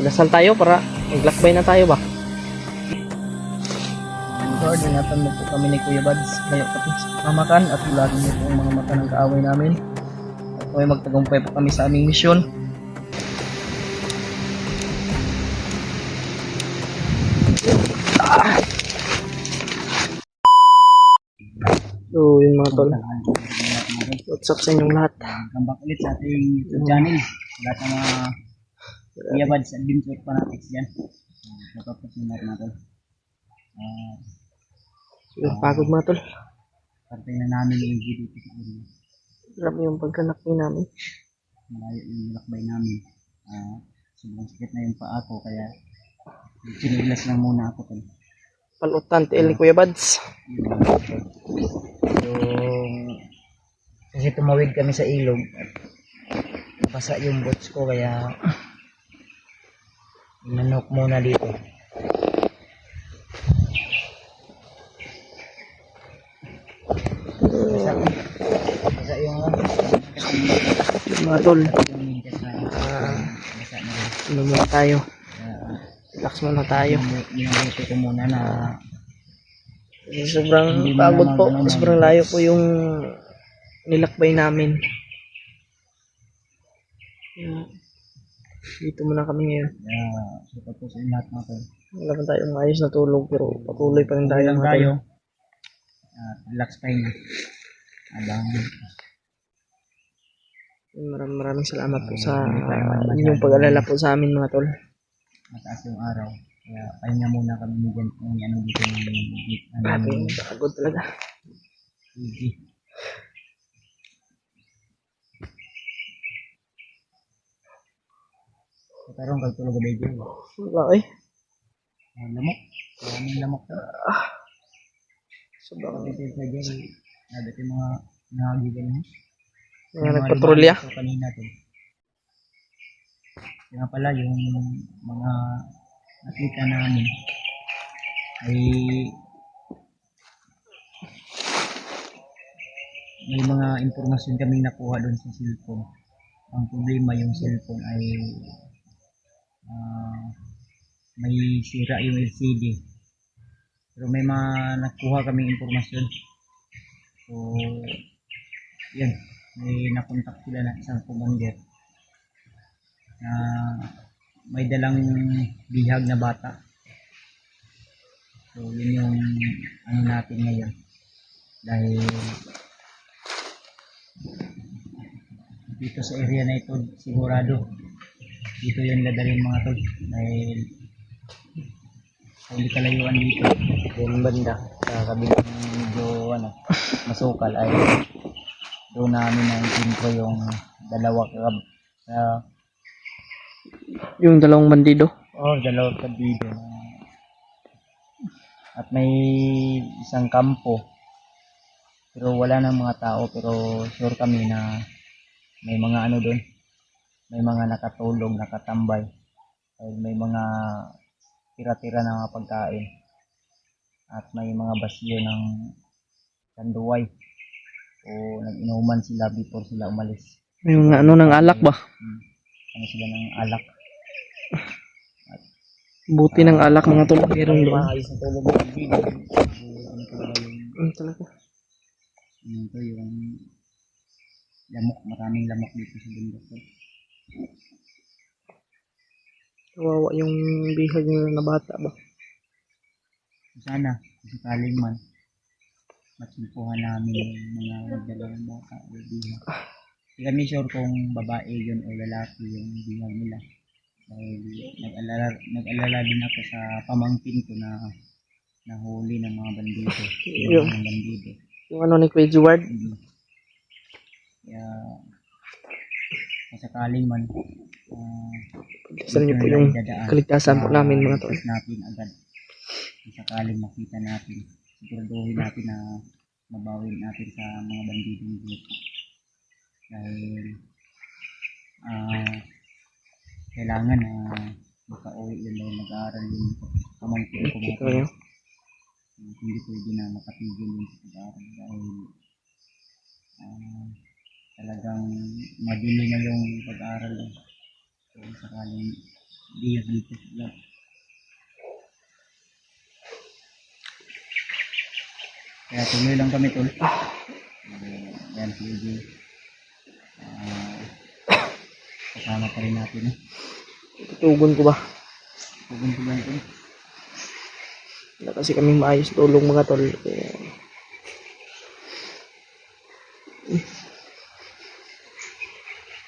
Dasal tayo para maglakbay na tayo ba? Lord, ingatan mo po kami ni Kuya Bads. Layo pati sa mamakan at lagi niyo po ang mga mata ng kaaway namin. At may magtagumpay po kami sa aming misyon. So, yun mga tol. What's up sa inyong lahat? Welcome back ulit sa ating YouTube channel. Lahat ng mga Kuya Bads Adventure Fanatics dyan. Natapos nyo natin natin. Yung pagod mga tol. Parting na namin yung video siguro. Grabe yung pagkalakbay namin. Malayo yung lakbay namin. Sobrang sakit na yung paa ko kaya siniglas lang muna ako tol. Palutan TL ni Kuya Bads. Yung kasi tumawid kami sa ilog at basa yung boots ko kaya nanok muna dito. Basa yung Mga tol. yung medyas na basa na rin. Ano muna tayo? Relax muna tayo. Nilalito ko muna na Sobrang pagod po. Sobrang layo po yung nilakbay namin. Dito muna kami ngayon. support ko sa inyo lahat mga tol. Wala pa tayong ayos na tulog pero patuloy pa rin tayo Lang mga tayo. tol. Relax tayo na. Abang Maraming salamat po sa inyong pag-alala po sa amin mga tol. mataas yung araw. Kaya pahinga muna kami dyan kung ano dito yung Grabe, pagod talaga. easy. Katarong kagtulog gabi dyan. Wala eh. Lamok. Maraming lamok to. Sobrang Dito sa dyan. Dati mga nahagigan mo. mga nagpatrolya. So, kanina to. Kaya pala yung mga nakita namin ay may mga impormasyon kaming nakuha doon sa cellphone. Ang problema yung cellphone ay may sira yung LCD. Pero may mga nakuha kaming impormasyon. So, yan. May nakontak sila na isang commander na may dalang bihag na bata. So, yun yung ano natin ngayon. Dahil dito sa area na ito, sigurado dito yun dadalhin mga tol. Dahil hindi kalayuan dito. Yung banda sa kabilang medyo masukal ay doon namin na-intro yung dalawa Yung dalawang bandido. dalawang kandido. At may isang kampo. Pero wala nang mga tao. Pero sure kami na may mga ano doon. May mga nakatulog, nakatambay. May mga tira-tira na mga pagkain. At may mga basyo ng sanduway. O nag-inuman sila before sila umalis. Yung ano ng alak ba? Ano sila ng alak. Buti ng alak mga tol. Meron doon. Ayos na tulog ng video. Ano talaga yung Talaga. ito yung lamok. Maraming lamok dito sa bundok. Kawawa yung bihag nila na bata ba? Sana, sakaling man, matsimpuhan namin yung mga nagdalawang bata o bihag. Hindi kami sure kung babae yun o lalaki yung bihag nila. Dahil nag-alala din ako sa pamangkin ko na nahuli ng mga bandido. Yung ano ni Kuya Jeward. Kaya sakaling man Saan niyo po yung kaligtasan po namin mga tol. natin agad. Sakaling makita natin, siguraduhin natin na mabawin natin sa mga bandidong dito. Dahil kailangan na makauwi yun dahil nag-aaral yung pamangkin ko mga tol. Hindi pwede na makatigil yung sa pag-aaral dahil talagang madili na yung pag-aaral. So sakaling Diyan dito sila. Kaya tuloy lang kami tol. Yan si EJ. Kasama pa rin natin eh. Tutugon ko ba? Pupunta lang tol. Wala kasi kaming maayos tulong mga tol. Kaya...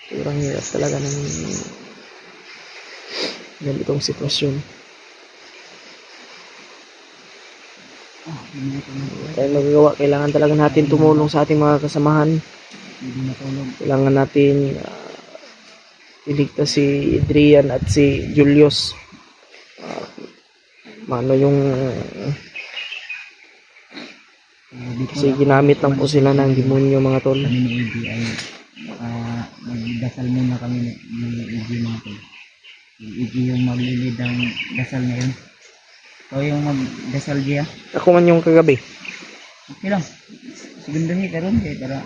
Sobrang hirap talaga ng ganitong sitwasyon. Wala tayong magagawa. Kailangan talaga natin tumulong sa ating mga kasamahan. Hindi natulog. Kailangan natin iligtas si Adrian at si Julius. Mano yung kasi ginamit lang po sila ng demonyo mga tol. Kami ni EJ ay magdasal muna kami ni EJ mga tol. Yung EJ yung maglilid ang dasal ngayon. Ikaw yung magdasal Gia. Ako man yung kagabi. Okay lang. Sigundahi karon kay para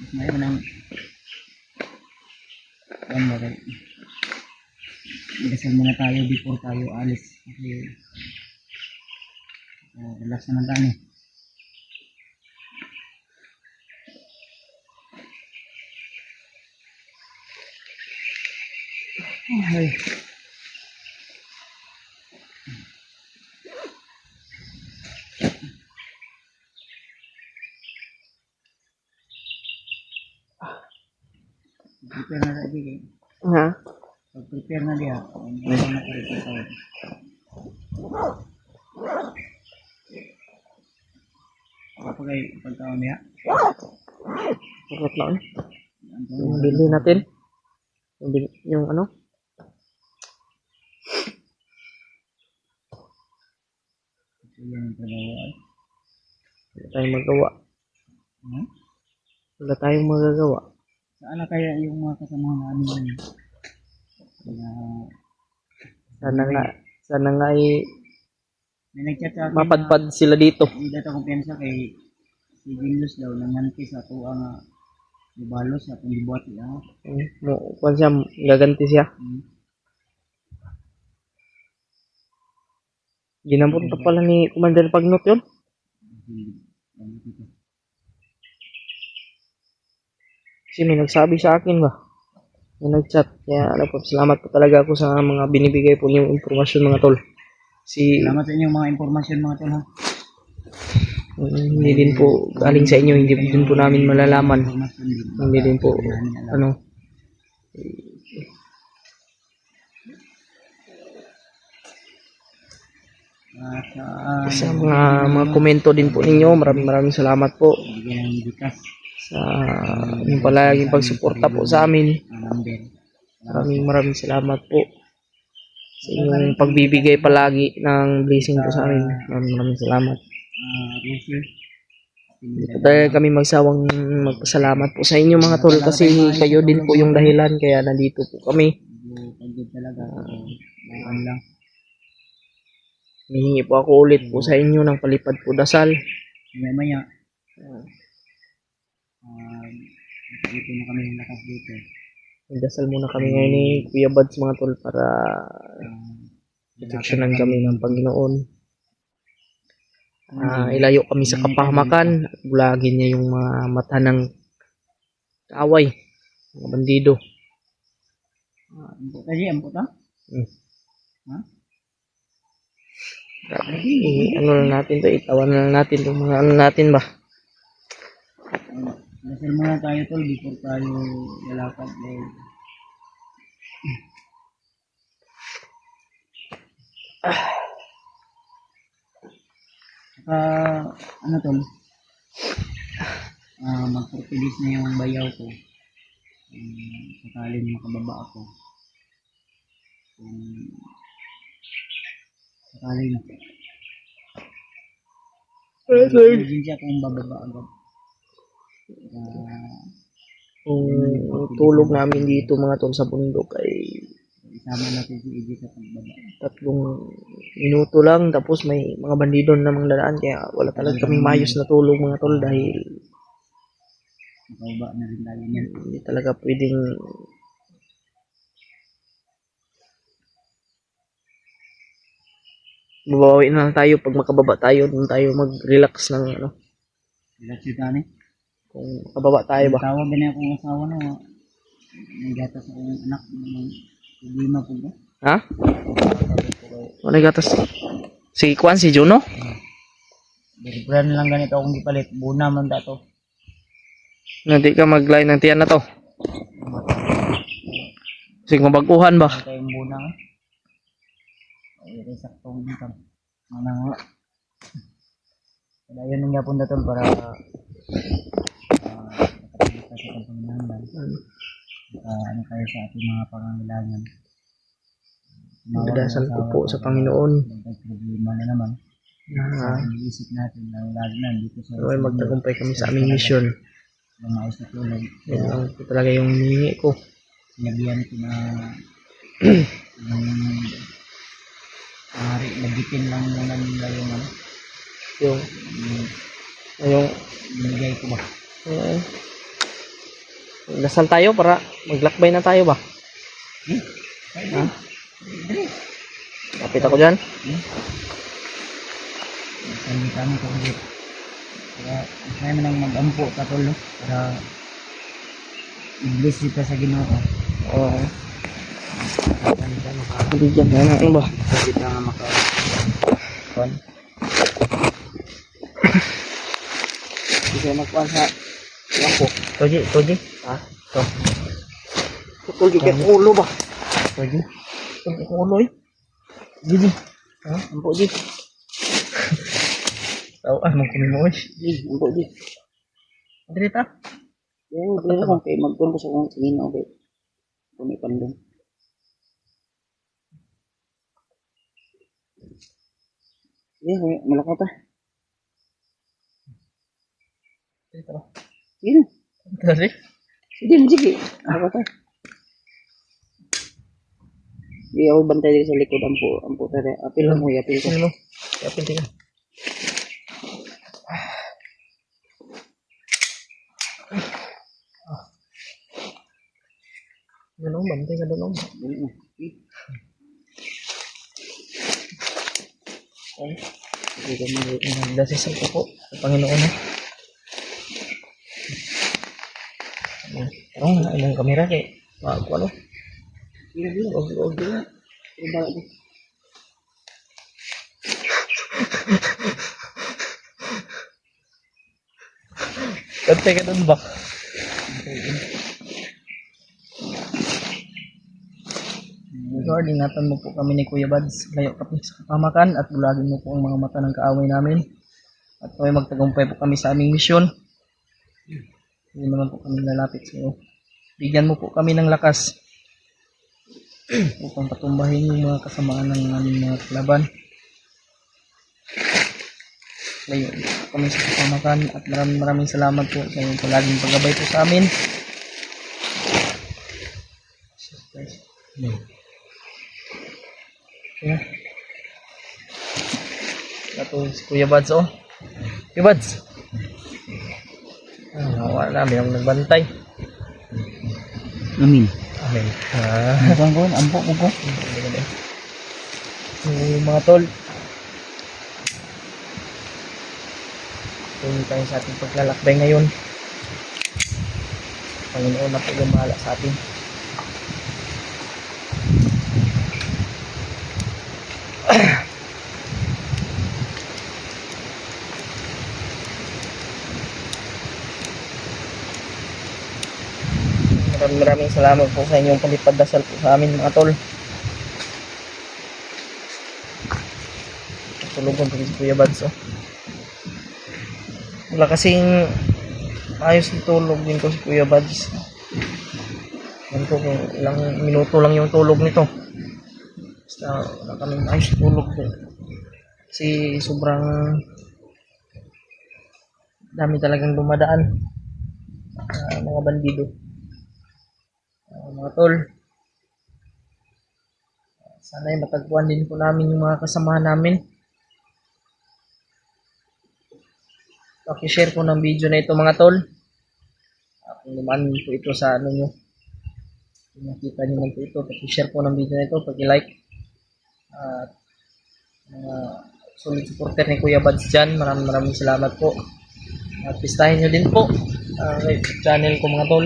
mas mayo nang ba kay dasal muna tayo before tayo alis. Kasi relax naman tayo. Ay. Prepare na lagi kay. Ha? Pag-prepare na diha. Ano na prepare tayo. Apa kay pagkaon niya? Sarap lang. Yung bili natin. Yung ano? Yung trabaho. Wala tayong magawa. Hmm? Wala tayong magagawa. Saan na kaya yung mga kasama namin yun? Sana nga ay May nag-chat sa akin mapadpad sila dito. hindi data kumpiyansa kay si Julius daw nanganti sa tuwa nga ibalos sa atong gibuhat niya. Kung siya, gaganti siya. Ginambot pa pala ni Commander Pagnot yun. Kasi may nagsabi sa akin ba? May nag-chat. Kaya alam po, salamat po talaga ako sa mga binibigay po niyong impormasyon mga tol. Salamat sa inyong mga impormasyon mga tol ha. Hindi din po galing sa inyo, hindi din po namin malalaman. Hindi din po, ano. Sa mga komento din po ninyo, maraming salamat po sa yung palaging pagsuporta po sa amin. Maraming salamat po sa inyong pagbibigay palagi ng blessing po sa amin. Maraming salamat. Hindi po talaga kami magsawang magpasalamat po sa inyo mga tol kasi kayo din po yung dahilan kaya nandito po kami. Hihingi po ako ulit po sa inyo ng palipad po dasal. Maya dito na kami ng lakas dito. Magdasal muna kami ngayon ni Kuya Bads mga tol para proteksyonan kami ng Panginoon. Ilayo kami sa kapahamakan at bulagin niya yung mga mata ng kaaway, mga bandido. Ampo ta? Ha? Ano lang natin to, itawan lang natin itong mga ano natin ba. Dasal muna tayo tol before tayo lalakad. Ano tol? Mag-fortilis na yung bayaw ko. Sakaling makababa ako. Sakaling emergency akong bababa agad. Kung tulog namin dito mga tol sa bundok ay isama natin si EJ sa pagbaba. 3 minuto lang tapos may mga bandido namang dadaan kaya wala talaga kaming mayos na tulog mga tol dahil makauba na rin tayo niyan. Hindi talaga pwedeng Babawi na lang tayo pag makababa tayo, doon tayo mag-relax ng ano. Relax yung tani. Kung makababa tayo ba. Tawag ganyan akong asawa na. May gatas akong anak. Problema po ba? Ha? Wala gatas. Si Kwan, si Juno? Brand lang ganito akong gipalit. Buna man dato. Hindi ka mag-line ng tiyan na to. Sige, mabaguhan ba? Ang tayong buna nga. Ay, saktong income. Manang wala. Kaya yun yung yapon dato para nakapagpapasa sa panginahan. Ano kayo sa ating mga pangangailangan. Dasal ko po sa Panginoon Problema na naman. na Iniisip natin na lagi na dito sa naway magtagumpay kami sa aming mission. ng maayos na tulog. Yan lang po talaga yung hinihingi ko. Sinabihan ko na yung nagitin lang muna nila yung ano, Yung, yung yung, binigay ko ba. yung dasal tayo para maglakbay na tayo ba? Ha? Kapit ako dyan. Sabi kami ko ulit. Kaya kaya mo nang mag-ampo katol no? Para i-bless kita sa Ginoo. Oo. Kaya ka Bigyan na ano ba? kita nga maka kon. Hindi kayo magkuhan sa lampo. Toji. Ha? Ito. Tukul juga ulo ba? Toji. Tukul ulo eh. Gigi. Ha? Ampo di. Tahu mong kumimo eh. Ampo di. Dili ta. Yung pala kung kayo magkuhan ko sa kong tingin ako eh. Kung may pandong. Malakaw ta. Dili ta. Sige. Dili. Sige. Malakaw ta. Di ako bantay dito sa likod ampo tara. Apil mo, apil ko. Ano? Kapin tika. Ano bantay ka doon? Nagdasisal ko po sa Panginoon. Ano nga, ilang kamera kay ako ano? Huwag din. Ibala din. Kantay ka doon ba? Lord, ingatan mo po kami ni Kuya Bads. Layo kami sa kapamakan at bulagin mo po ang mga mata ng kaaway namin. At kami magtagumpay po kami sa aming misyon. Hindi naman po kami lalapit sa iyo. Bigyan mo po kami ng lakas upang patumbahin yung mga kasamaan ng aming mga kalaban. Layo po kami sa kapamakan at maraming salamat po sa iyong palaging paggabay po sa amin. Yeah. Ito si Kuya Bads oh. Kuya Bads. Wala may nagbantay. Amin. Amen. Ang ko, ampo mo ko. Yung mga tol. Tuloy tayo sa ating paglalakbay ngayon. Panginoon na po yung bahala sa atin. Maraming salamat po sa inyong palipad dasal po sa amin mga tol. Tulugan po si Kuya Bads oh. Wala kasing ayos na tulog din ko si Kuya Bads. Yan po kung ilang minuto lang yung tulog nito. Basta wala kaming ayos na tulog din. Kasi sobrang dami talagang dumadaan mga bandido. Mga tol, sana'y matagpuan din po namin yung mga kasamahan namin. Paki-share po ng video na ito mga tol. Kung naman po ito sa ano nyo, kung nakita nyo man po ito, paki-share po ng video na ito, paki-like. At mga solid supporter ni Kuya Bads dyan. Maraming salamat po. At pistahin nyo din po ang YouTube channel ko mga tol,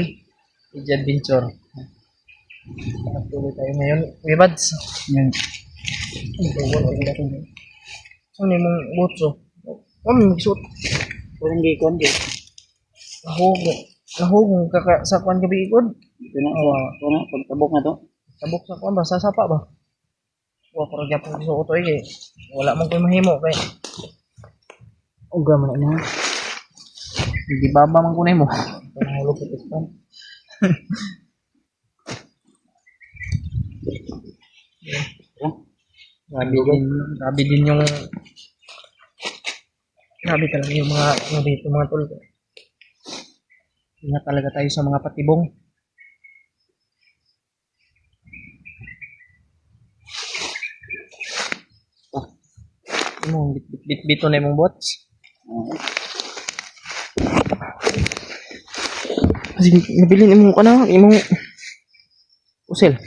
Eji Adventure. At tuloy tayo ngayon, Kuya Bads. Yan. So, ni mong butso. Magsuot. Walang gikon di. Nahugong kaka sa kwan gabi ikod. Ito na, pagtabok na to. Tabok sa kwan ba? Sasapa ba? Wa para gyapon sa utoy kay wala man koy mahimo kay uga man na. Hindi baba man kunay mo. Pangulo ko ispan. Grabe din yung grabe talaga yung mga ano dito mga tol. Ingat talaga tayo sa mga patibong. Mo bit na imong bots. Kasi nabilin imong kana imong usel.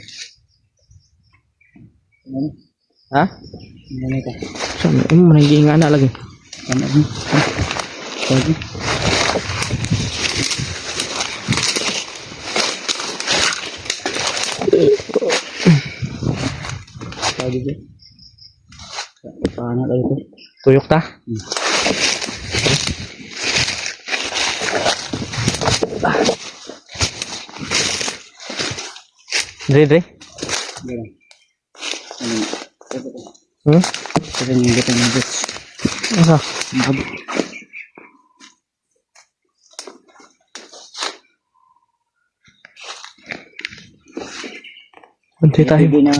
Ha? Ano ito? Saan imong mananggi nga na lagi. Ano ito? Pwede. Pwede ba? Paano tayo ito? Tuyok ta? Dre. Ganun. Hmm? Ito yung gito ng boots. Asa? Bantay tayo. Hindi na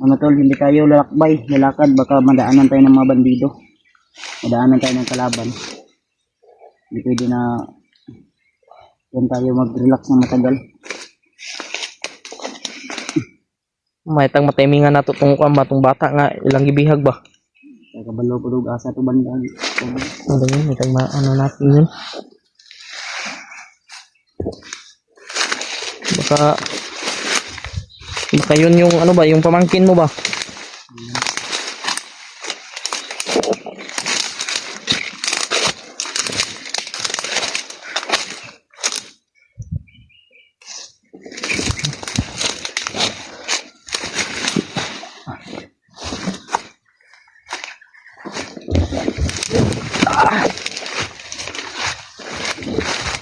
mga tol, hindi tayo lalakad, baka madaanan tayo ng mga bandido. Madaanan tayo ng kalaban. Hindi pwede na yan tayo mag-relax ng matagal. May tang matimingan nato tong kwan ba tong bata nga ilang gibihag ba. Kaya kabalo pulog asa to bandang. Ano yun? May tang ano natin yun. Baka yun yung ano ba, yung pamangkin mo ba?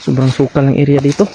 Sobrang sukal ng area dito.